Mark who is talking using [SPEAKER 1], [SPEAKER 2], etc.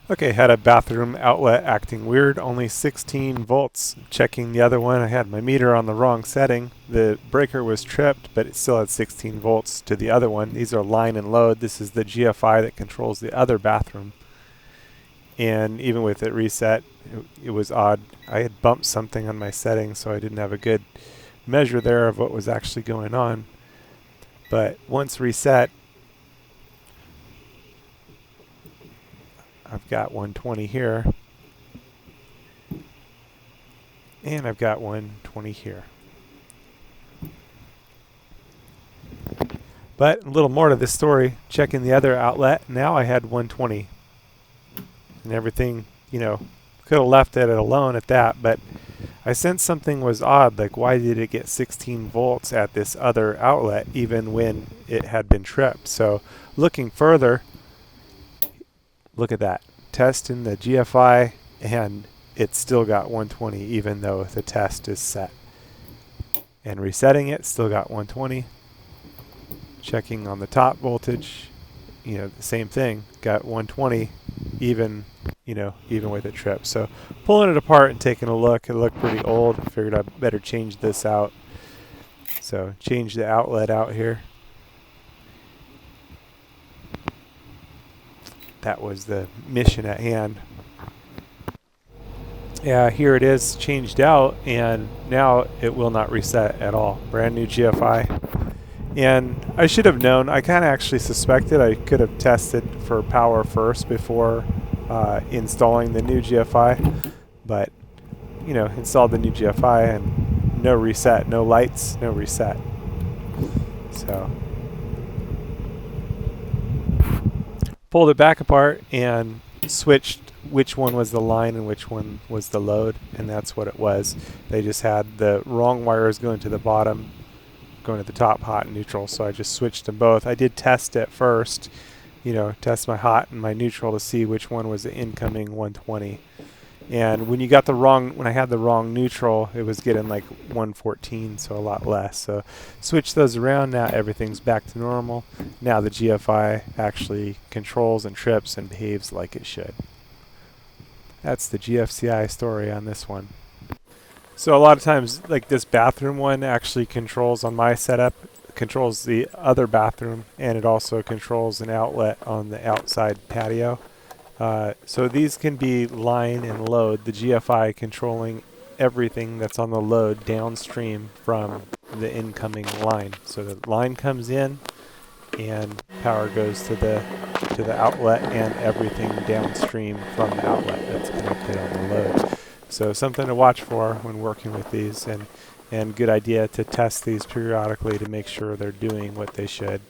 [SPEAKER 1] Okay, had a bathroom outlet acting weird, only 16 volts. Checking the other one, I had my meter on the wrong setting. The breaker was tripped, but it still had 16 volts to the other one. These are line and load. This is the gFCI that controls the other bathroom. And even with it reset, it was odd. I had bumped something on my settings, so I didn't have a good measure there of what was actually going on. But once reset, I've got 120 here, and I've got 120 here. But a little more to this story. Checking the other outlet, now I had 120. And everything, could have left it alone at that, but I sensed something was odd, like why did it get 16 volts at this other outlet even when it had been tripped? So looking further, look at that. Testing the gFCI and it still got 120 even though the test is set. And resetting it, still got 120. Checking on the top voltage, the same thing, got 120 even with a trip. So pulling it apart and taking a look, it looked pretty old. I figured I better change this out. So change the outlet out here. That was the mission at hand. Yeah, here it is changed out, and now it will not reset at all. Brand new gFCI. And I should have known, I kind of actually suspected I could have tested for power first before installing the new gFCI, but installed the new gFCI and no reset, no lights, no reset. So pulled it back apart and switched which one was the line and which one was the load, and that's what it was. They just had the wrong wires going to the bottom, going to the top, hot and neutral, so I just switched them both. I did test it first, test my hot and my neutral to see which one was the incoming 120. And when I had the wrong neutral, it was getting like 114, so a lot less. So switch those around, now everything's back to normal. Now the gFCI actually controls and trips and behaves like it should. That's the gFCI story on this one. So a lot of times, like this bathroom one actually controls on my setup, controls the other bathroom, and it also controls an outlet on the outside patio. So these can be line and load, the gFCI controlling everything that's on the load downstream from the incoming line. So the line comes in and power goes to the outlet and everything downstream from the outlet that's connected on the load. So something to watch for when working with these, and good idea to test these periodically to make sure they're doing what they should.